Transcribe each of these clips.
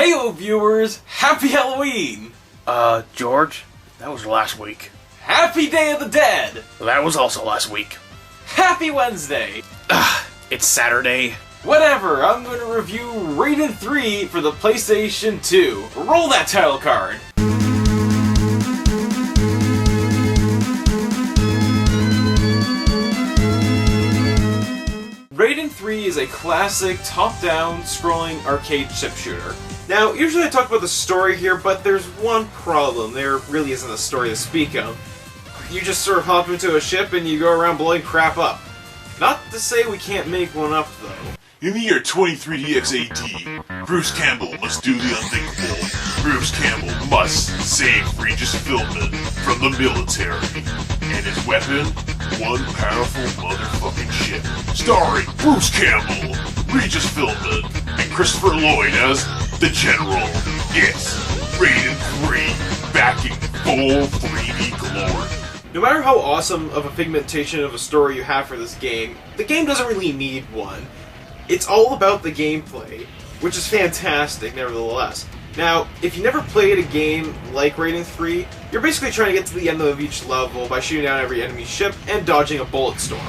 Heyo viewers, happy Halloween! George, that was last week. Happy Day of the Dead! That was also last week. Happy Wednesday! It's Saturday. Whatever, I'm going to review Raiden 3 for the PlayStation 2. Roll that title card! Raiden 3 is a classic top-down scrolling arcade chip shooter. Now, usually I talk about the story here, but there's one problem. There really isn't a story to speak of. You just sort of hop into a ship and you go around blowing crap up. Not to say we can't make one up, though. In the year 23DX AD, Bruce Campbell must do the unthinkable. Bruce Campbell must save Regis Philbin from the military. And his weapon? One powerful motherfucking ship. Starring Bruce Campbell, Regis Philbin, and Christopher Lloyd as the General. Yes, Raiden 3, back in full 3D glory. No matter how awesome of a pigmentation of a story you have for this game, the game doesn't really need one. It's all about the gameplay, which is fantastic nevertheless. Now, if you never played a game like Raiden 3, you're basically trying to get to the end of each level by shooting down every enemy ship and dodging a bullet storm.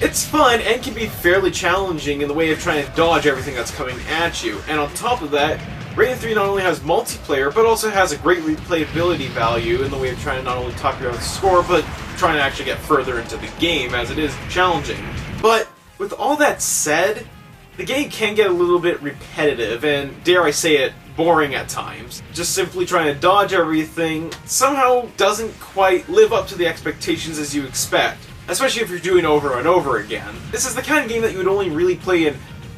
It's fun and can be fairly challenging in the way of trying to dodge everything that's coming at you, and on top of that, Raiden 3 not only has multiplayer, but also has a great replayability value in the way of trying to not only top your own score, but trying to actually get further into the game, as it is challenging. But, with all that said, the game can get a little bit repetitive, and dare I say it, boring at times. Just simply trying to dodge everything somehow doesn't quite live up to the expectations as you expect, especially if you're doing over and over again. This is the kind of game that you would only really play in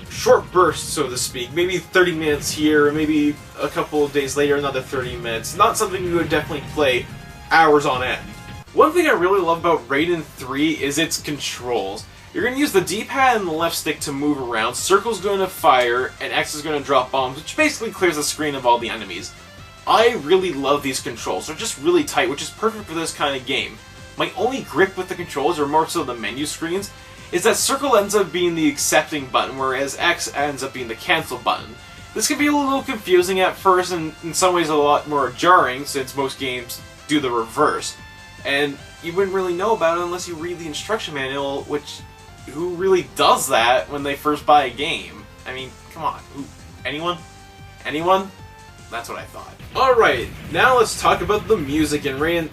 short bursts, so to speak. Maybe 30 minutes here, maybe a couple of days later another 30 minutes. Not something you would definitely play hours on end. One thing I really love about Raiden 3 is its controls. You're going to use the D-pad and the left stick to move around, circle's going to fire, and X is going to drop bombs, which basically clears the screen of all the enemies. I really love these controls. They're just really tight, which is perfect for this kind of game. My only grip with the controls, or more so the menu screens, is that circle ends up being the accepting button, whereas X ends up being the cancel button. This can be a little confusing at first, and in some ways a lot more jarring, since most games do the reverse. And you wouldn't really know about it unless you read the instruction manual, which, who really does that when they first buy a game? I mean, come on. Anyone? Anyone? That's what I thought. Alright, now let's talk about the music in Raiden.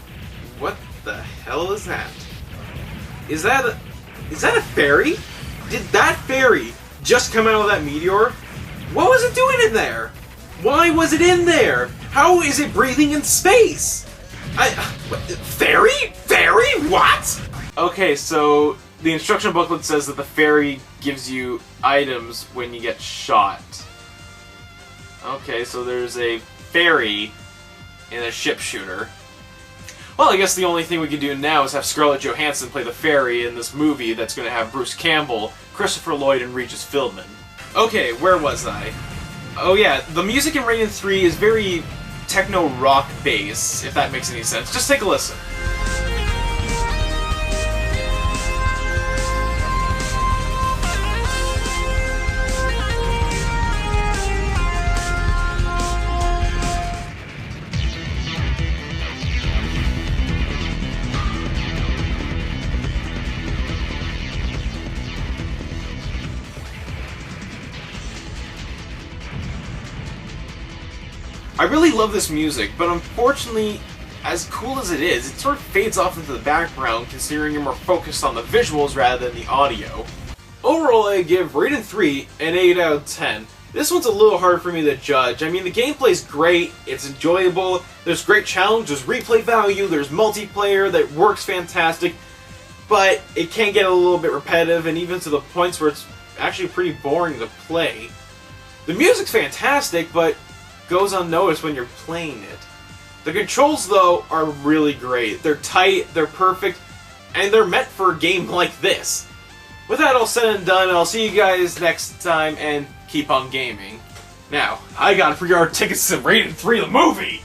What the hell is that? Is that a fairy? Did that fairy just come out of that meteor? What was it doing in there? Why was it in there? How is it breathing in space? Fairy? Fairy? What? Okay, so the instruction booklet says that the fairy gives you items when you get shot. Okay, so there's a fairy in a ship shooter. Well, I guess the only thing we can do now is have Scarlett Johansson play the fairy in this movie that's going to have Bruce Campbell, Christopher Lloyd, and Regis Philbin. Okay, where was I? Oh yeah, the music in Raiden 3 is very techno-rock bass, if that makes any sense. Just take a listen. I really love this music, but unfortunately, as cool as it is, it sort of fades off into the background considering you're more focused on the visuals rather than the audio. Overall, I give Raiden 3 an 8 out of 10. This one's a little hard for me to judge. I mean, the gameplay's great, it's enjoyable, there's great challenge, there's replay value, there's multiplayer that works fantastic, but it can get a little bit repetitive, and even to the points where it's actually pretty boring to play. The music's fantastic, but goes unnoticed when you're playing it. The controls, though, are really great. They're tight, they're perfect, and they're meant for a game like this. With that all said and done, I'll see you guys next time, and keep on gaming. Now, I gotta pre-order tickets to Raiden 3 the movie!